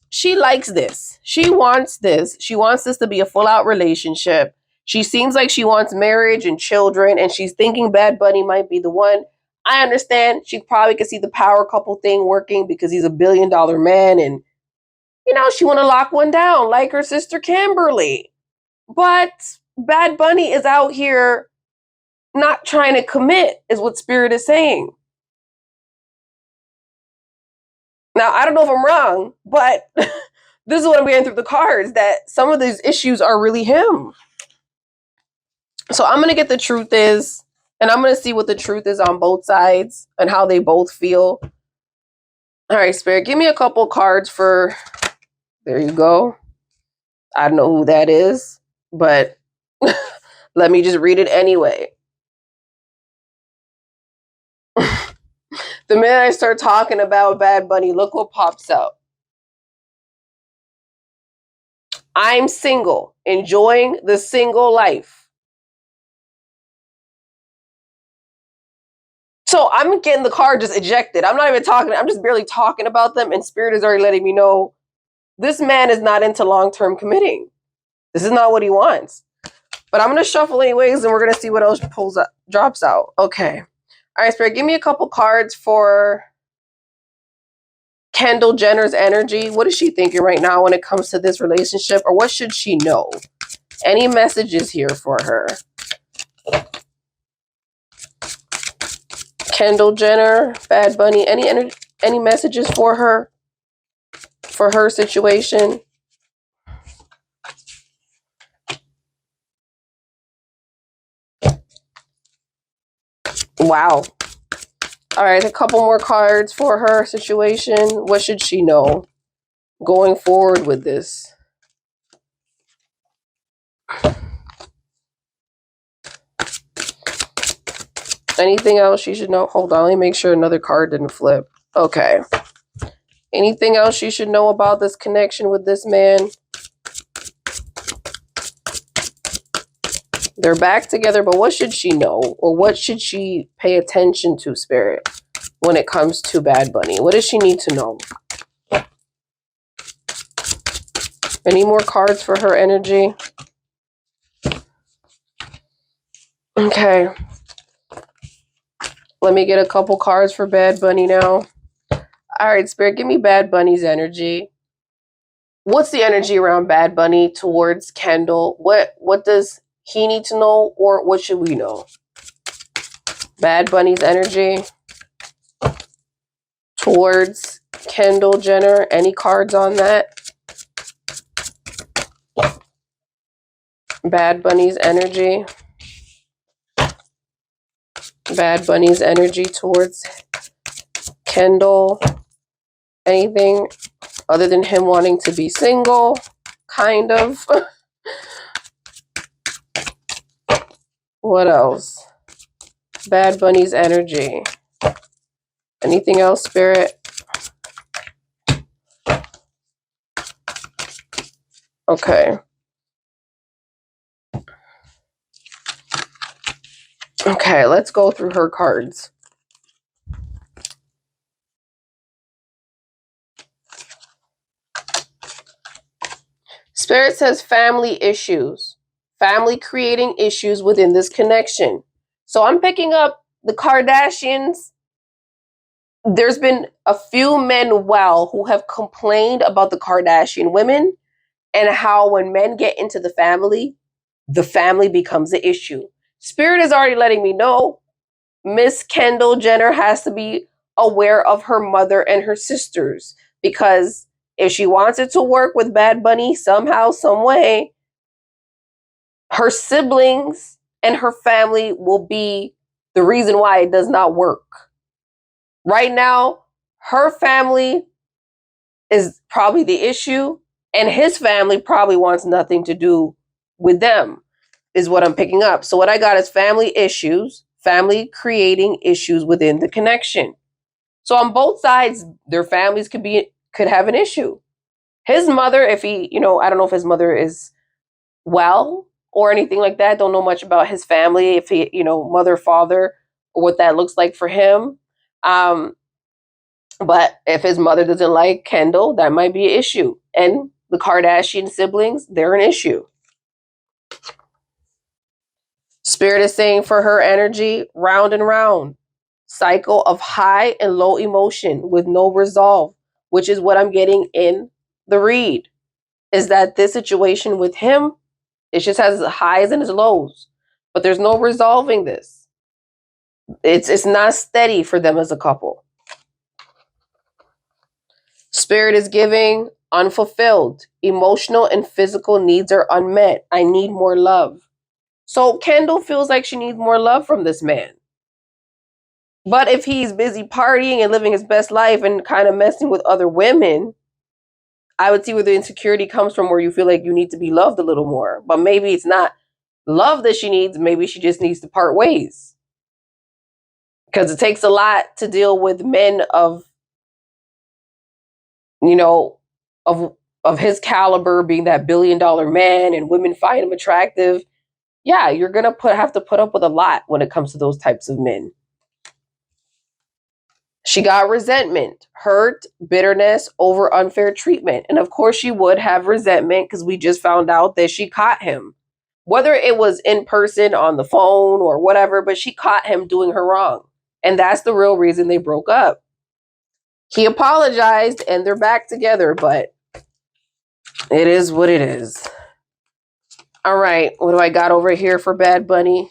she likes this. She wants this. She wants this to be a full-out relationship. She seems like she wants marriage and children, and she's thinking Bad Bunny might be the one. I understand. She probably could see the power couple thing working because he's $1 billion man, and she want to lock one down like her sister Kimberly. But Bad Bunny is out here not trying to commit, is what Spirit is saying. Now, I don't know if I'm wrong, but this is what I'm getting through the cards, that some of these issues are really him. So I'm going to get the truth is, and I'm going to see what the truth is on both sides and how they both feel. All right, Spirit, give me a couple cards for, there you go. I don't know who that is, but let me just read it anyway. The minute I start talking about Bad Bunny, look what pops up. I'm single, enjoying the single life. So I'm getting the card just ejected. I'm not even talking. I'm just barely talking about them. And Spirit is already letting me know this man is not into long-term committing. This is not what he wants. But I'm going to shuffle anyways, and we're going to see what else drops out. Okay. All right, Spirit, give me a couple cards for Kendall Jenner's energy. What is she thinking right now when it comes to this relationship? Or what should she know? Any messages here for her? Kendall Jenner, Bad Bunny, any messages for her situation? Wow. All right, a couple more cards for her situation. What should she know going forward with this? Anything else she should know? Hold on, let me make sure another card didn't flip. Okay. Anything else she should know about this connection with this man? They're back together, but what should she know? Or what should she pay attention to, Spirit, when it comes to Bad Bunny? What does she need to know? Any more cards for her energy? Okay. Let me get a couple cards for Bad Bunny now. All right, Spirit, give me Bad Bunny's energy. What's the energy around Bad Bunny towards Kendall? What does he need to know, or what should we know? Bad Bunny's energy towards Kendall Jenner. Any cards on that? Bad Bunny's energy. Bad Bunny's energy towards Kendall. Anything other than him wanting to be single, kind of. What else? Bad Bunny's energy. Anything else, Spirit? Okay. Okay, let's go through her cards. Spirit says family issues. Family creating issues within this connection. So I'm picking up the Kardashians. There's been a few men who have complained about the Kardashian women and how when men get into the family becomes the issue. Spirit is already letting me know Miss Kendall Jenner has to be aware of her mother and her sisters, because if she wants it to work with Bad Bunny somehow, some way, her siblings and her family will be the reason why it does not work. Right now, her family is probably the issue, and his family probably wants nothing to do with them, is what I'm picking up. So what I got is family issues, family creating issues within the connection. So on both sides, their families could have an issue. His mother, if he, I don't know if his mother is well or anything like that. Don't know much about his family, if he, mother, father, or what that looks like for him. Um, but if his mother doesn't like Kendall, that might be an issue. And the Kardashian siblings, they're an issue. Spirit is saying for her energy, round and round. Cycle of high and low emotion with no resolve, which is what I'm getting in the read. Is that this situation with him, it just has its highs and its lows, but there's no resolving this. It's not steady for them as a couple. Spirit is giving unfulfilled. Emotional and physical needs are unmet. I need more love. So Kendall feels like she needs more love from this man. But if he's busy partying and living his best life and kind of messing with other women, I would see where the insecurity comes from, where you feel like you need to be loved a little more. But maybe it's not love that she needs. Maybe she just needs to part ways. Because it takes a lot to deal with men of, of his caliber, being that $1 billion man, and women find him attractive. Yeah, you're going to have to put up with a lot when it comes to those types of men. She got resentment, hurt, bitterness over unfair treatment. And of course she would have resentment because we just found out that she caught him. Whether it was in person, on the phone, or whatever, but she caught him doing her wrong. And that's the real reason they broke up. He apologized and they're back together, but it is what it is. All right, what do I got over here for Bad Bunny?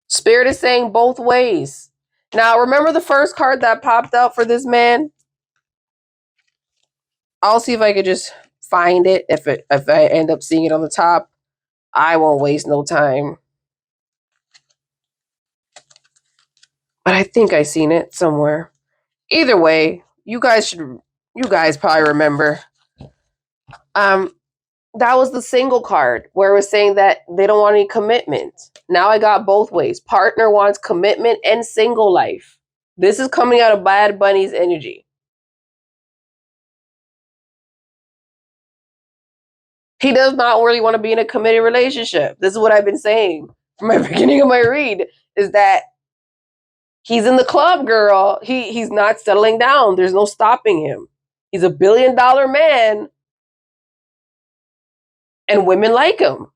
Spirit is saying both ways. Now, remember the first card that popped out for this man? I'll see if I could just find it. If I end up seeing it on the top, I won't waste no time. But I think I seen it somewhere. Either way, you guys probably remember. That was the single card where it was saying that they don't want any commitment. Now I got both ways. Partner wants commitment and single life. This is coming out of Bad Bunny's energy. He does not really want to be in a committed relationship. This is what I've been saying from the beginning of my read, is that he's in the club, girl. He's not settling down. There's no stopping him. He's a $1 billion man, and women like him.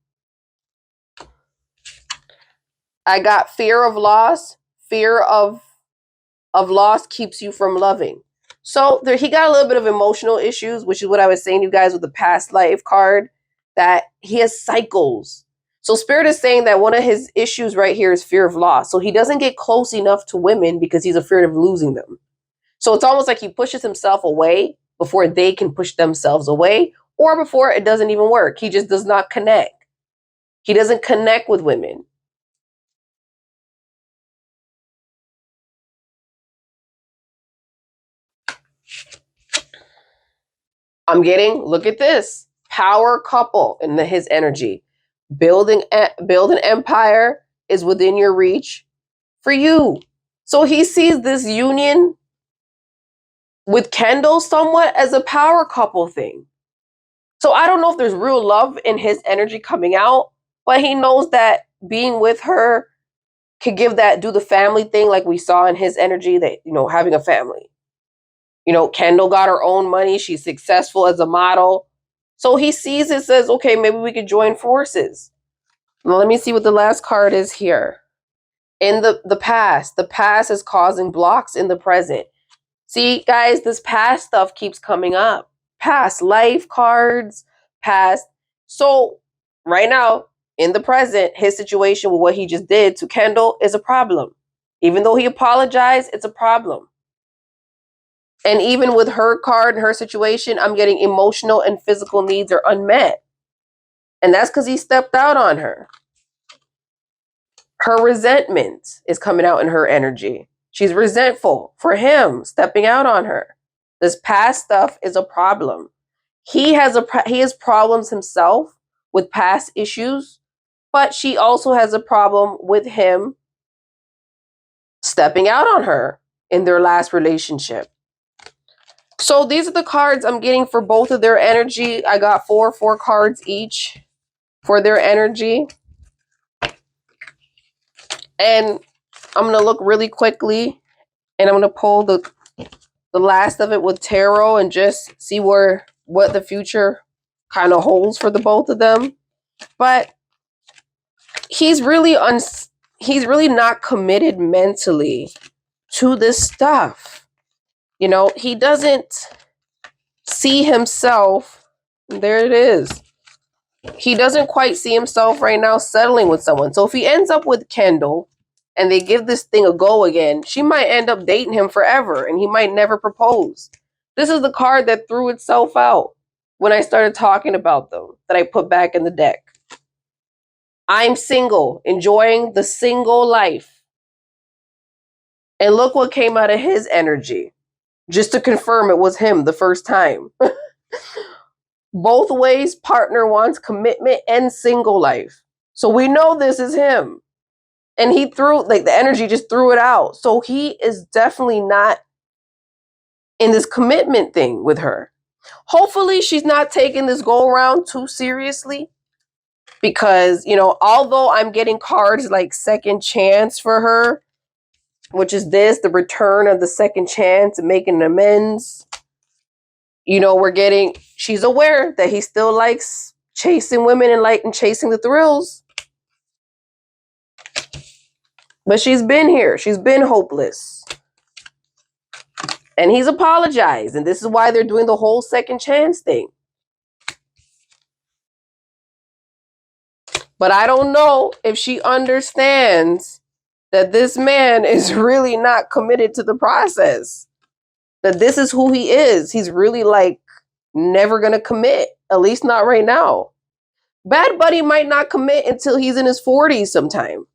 I got fear of loss. Fear of loss keeps you from loving. So he got a little bit of emotional issues, which is what I was saying to you guys with the past life card, that he has cycles. So Spirit is saying that one of his issues right here is fear of loss. So he doesn't get close enough to women because he's afraid of losing them. So it's almost like he pushes himself away before they can push themselves away, or before it doesn't even work. He just does not connect. He doesn't connect with women. I'm getting, look at this, power couple in his energy. Build an empire is within your reach for you. So he sees this union with Kendall somewhat as a power couple thing. So I don't know if there's real love in his energy coming out, but he knows that being with her could do the family thing like we saw in his energy, that, having a family. Kendall got her own money. She's successful as a model. So he sees it, says, okay, maybe we could join forces. Now, let me see what the last card is here. In the past is causing blocks in the present. See, guys, this past stuff keeps coming up. Past life cards, past. So right now, in the present, his situation with what he just did to Kendall is a problem. Even though he apologized, it's a problem. And even with her card and her situation, I'm getting emotional and physical needs are unmet. And that's because he stepped out on her. Her resentment is coming out in her energy. She's resentful for him stepping out on her. This past stuff is a problem. He has problems himself with past issues, but she also has a problem with him stepping out on her in their last relationship. So these are the cards I'm getting for both of their energy. I got four cards each for their energy. And I'm going to look really quickly, and I'm going to pull the last of it with tarot and just see what the future kind of holds for the both of them. But he's really not committed mentally to this stuff. You know, he doesn't see himself. There it is. He doesn't quite see himself right now settling with someone. So if he ends up with Kendall and they give this thing a go again, she might end up dating him forever and he might never propose. This is the card that threw itself out when I started talking about them, that I put back in the deck. I'm single, enjoying the single life. And look what came out of his energy. Just to confirm it was him the first time. Both ways, partner wants commitment and single life. So we know this is him. And he threw, like, the energy just threw it out. So he is definitely not in this commitment thing with her. Hopefully she's not taking this go around too seriously. Because, you know, although I'm getting cards like second chance for her, which is this, the return of the second chance and making amends. You know, she's aware that he still likes chasing women and chasing the thrills. But she's been here. She's been hopeless. And he's apologized. And this is why they're doing the whole second chance thing. But I don't know if she understands that this man is really not committed to the process. That this is who he is. He's really never going to commit. At least not right now. Bad Bunny might not commit until he's in his 40s sometime.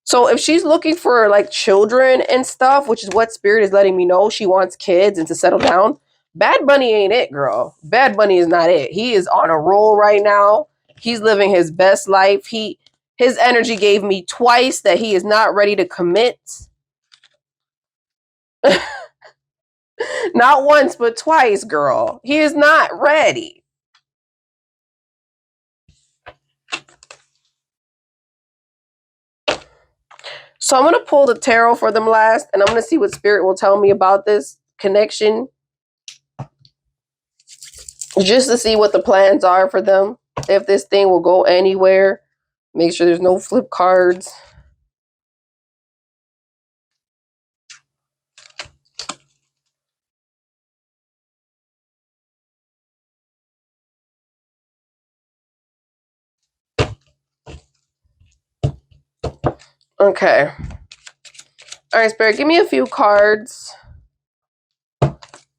So if she's looking for children and stuff, which is what Spirit is letting me know, she wants kids and to settle down, Bad Bunny ain't it, girl. Bad Bunny is not it. He is on a roll right now. He's living his best life. His energy gave me twice that he is not ready to commit. Not once, but twice, girl. He is not ready. So I'm going to pull the tarot for them last, and I'm going to see what Spirit will tell me about this connection. Just to see what the plans are for them. If this thing will go anywhere. Make sure there's no flip cards. Okay. All right, Spirit, give me a few cards.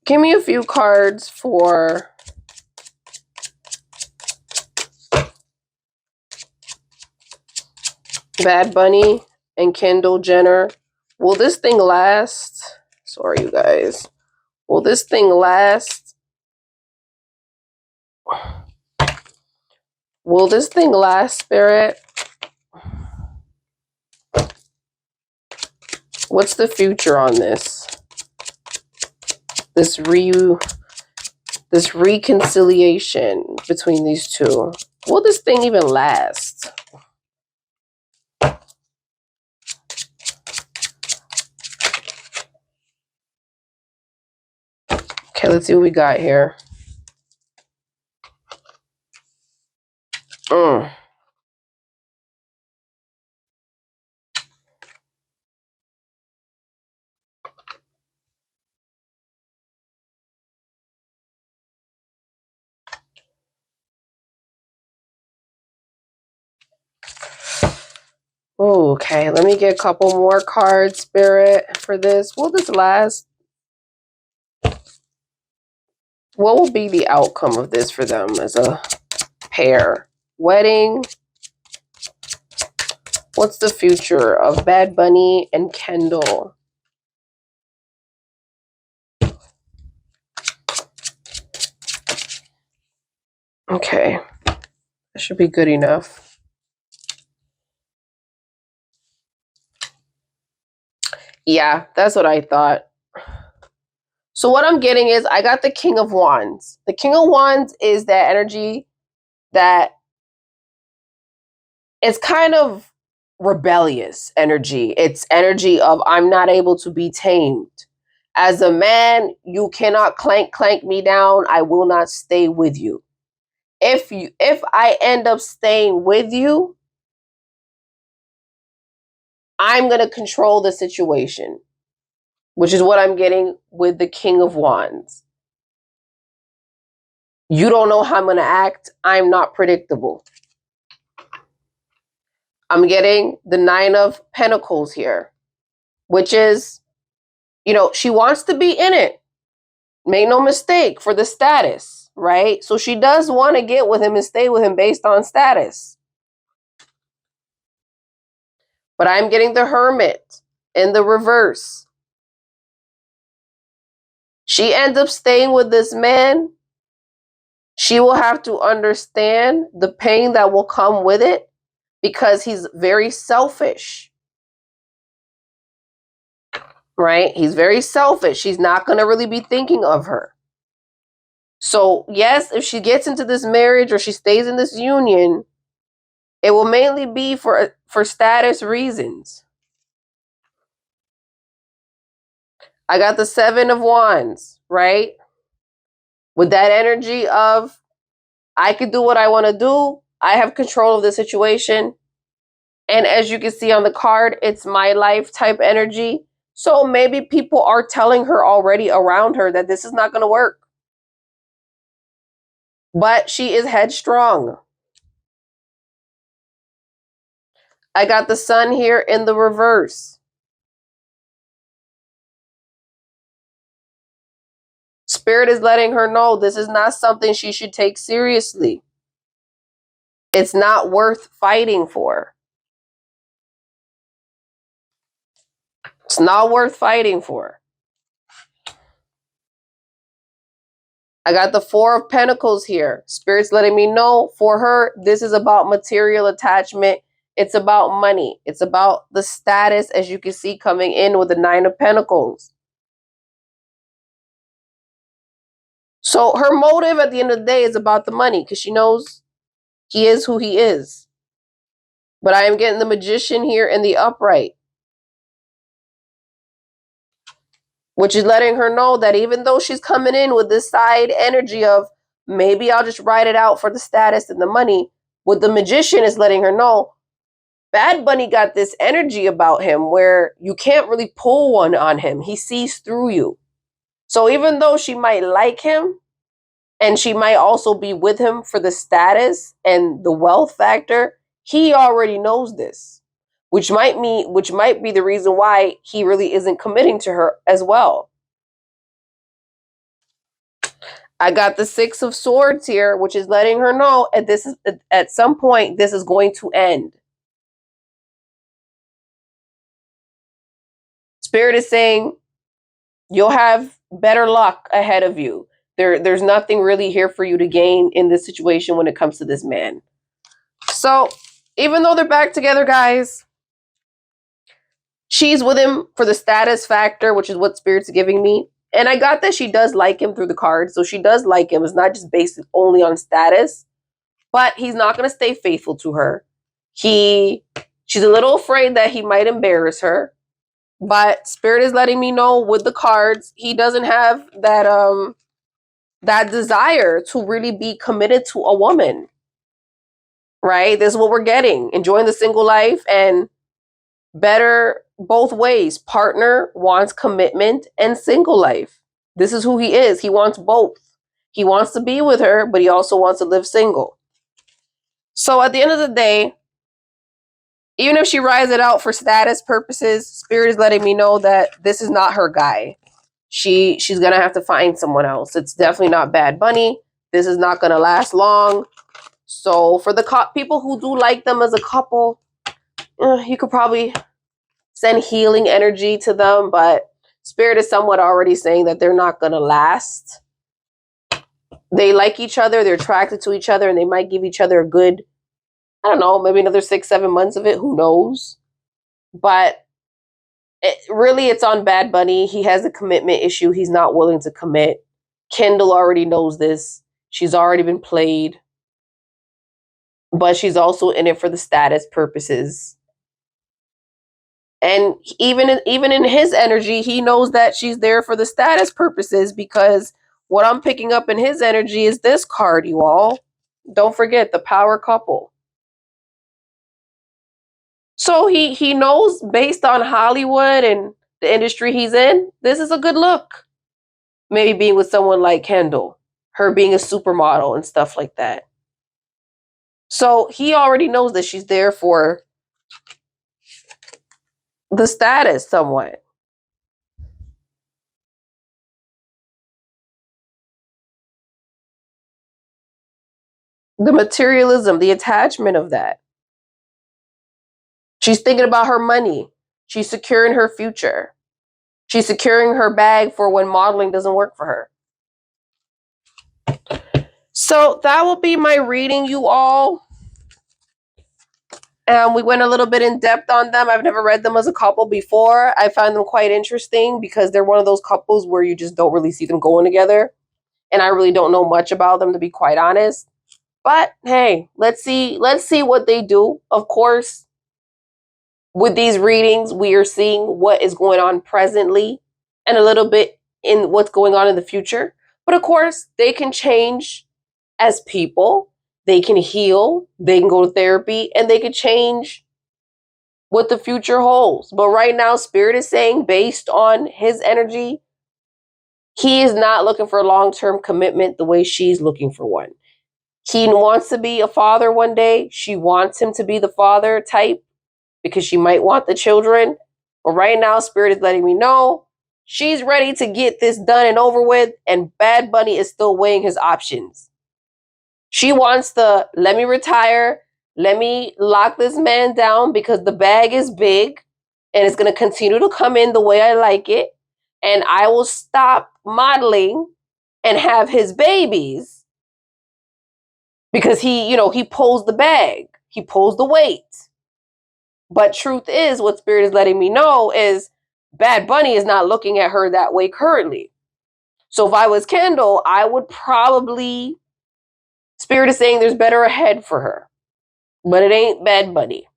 Give me a few cards for Bad Bunny and Kendall Jenner. Will this thing last? Sorry, you guys. Will this thing last? Will this thing last, Spirit? What's the future on this? This reconciliation between these two. Will this thing even last? Okay, let's see what we got here. Okay, let me get a couple more cards, Spirit, for this. Will this last? What will be the outcome of this for them as a pair? Wedding. What's the future of Bad Bunny and Kendall? Okay, that should be good enough. Yeah, that's what I thought. So what I'm getting is I got the King of Wands. The King of Wands is that energy that is kind of rebellious energy. It's energy of I'm not able to be tamed. As a man, you cannot clank me down. I will not stay with you. If I end up staying with you, I'm going to control the situation, which is what I'm getting with the King of Wands. You don't know how I'm going to act. I'm not predictable. I'm getting the Nine of Pentacles here, which is, she wants to be in it. Make no mistake, for the status, right? So she does want to get with him and stay with him based on status. But I'm getting the Hermit in the reverse. She ends up staying with this man. She will have to understand the pain that will come with it because he's very selfish, right? He's very selfish. He's not going to really be thinking of her. So, yes, if she gets into this marriage or she stays in this union, it will mainly be for status reasons. I got the Seven of Wands, right? With that energy of I can do what I want to do. I have control of the situation. And as you can see on the card, it's my life type energy. So maybe people are telling her already around her that this is not going to work. But she is headstrong. I got the Sun here in the reverse. Spirit is letting her know this is not something she should take seriously. It's not worth fighting for. It's not worth fighting for. I got the Four of Pentacles here. Spirit's letting me know for her, this is about material attachment. It's about money. It's about the status, as you can see, coming in with the Nine of Pentacles. So her motive at the end of the day is about the money because she knows he is who he is. But I am getting the Magician here in the upright, which is letting her know that even though she's coming in with this side energy of maybe I'll just ride it out for the status and the money, what the Magician is letting her know, Bad Bunny got this energy about him where you can't really pull one on him. He sees through you. So even though she might like him and she might also be with him for the status and the wealth factor, he already knows this, which might be the reason why he really isn't committing to her as well. I got the Six of Swords here, which is letting her know at some point this is going to end. Spirit is saying you'll have better luck ahead of you. There's nothing really here for you to gain in this situation when it comes to this man. So even though they're back together, guys, she's with him for the status factor, which is what Spirit's giving me. And I got that she does like him through the cards. So she does like him. It's not just based only on status. But he's not going to stay faithful to her. She's a little afraid that he might embarrass her. But Spirit is letting me know with the cards, he doesn't have that desire to really be committed to a woman. Right? This is what we're getting. Enjoying the single life and better both ways. Partner wants commitment and single life. This is who he is. He wants both. He wants to be with her, but he also wants to live single. So at the end of the day, even if she rides it out for status purposes, Spirit is letting me know that this is not her guy. She's going to have to find someone else. It's definitely not Bad Bunny. This is not going to last long. So for the people who do like them as a couple, you could probably send healing energy to them, but Spirit is somewhat already saying that they're not going to last. They like each other, they're attracted to each other, and they might give each other a good, I don't know, maybe another 6-7 months of it, who knows? But Really, it's on Bad Bunny. He has a commitment issue. He's not willing to commit. Kendall already knows this. She's already been played, but she's also in it for the status purposes. And even in his energy, he knows that she's there for the status purposes, because what I'm picking up in his energy is this card, you all. Don't forget the power couple. So he knows, based on Hollywood and the industry he's in, this is a good look. Maybe being with someone like Kendall, her being a supermodel and stuff like that. So he already knows that she's there for the status somewhat. The materialism, the attachment of that. She's thinking about her money. She's securing her future. She's securing her bag for when modeling doesn't work for her. So that will be my reading, you all. We went a little bit in depth on them. I've never read them as a couple before. I find them quite interesting because they're one of those couples where you just don't really see them going together. And I really don't know much about them, to be quite honest. But hey, let's see what they do. Of course, with these readings, we are seeing what is going on presently and a little bit in what's going on in the future. But of course, they can change as people. They can heal, they can go to therapy, and they can change what the future holds. But right now, Spirit is saying, based on his energy, he is not looking for a long-term commitment the way she's looking for one. He wants to be a father one day. She wants him to be the father type because she might want the children. But right now, Spirit is letting me know she's ready to get this done and over with, and Bad Bunny is still weighing his options. She wants to let me retire, let me lock this man down because the bag is big and it's going to continue to come in the way I like it. And I will stop modeling and have his babies because he pulls the bag, he pulls the weight. But truth is, what Spirit is letting me know is Bad Bunny is not looking at her that way currently. So if I was Kendall, I would probably, Spirit is saying there's better ahead for her. But it ain't Bad Bunny.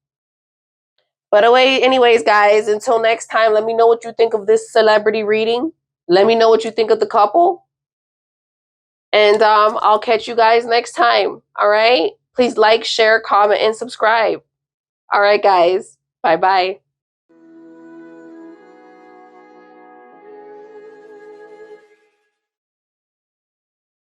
But anyways, guys, until next time, let me know what you think of this celebrity reading. Let me know what you think of the couple. And I'll catch you guys next time. All right? Please like, share, comment, and subscribe. All right, guys. Bye-bye.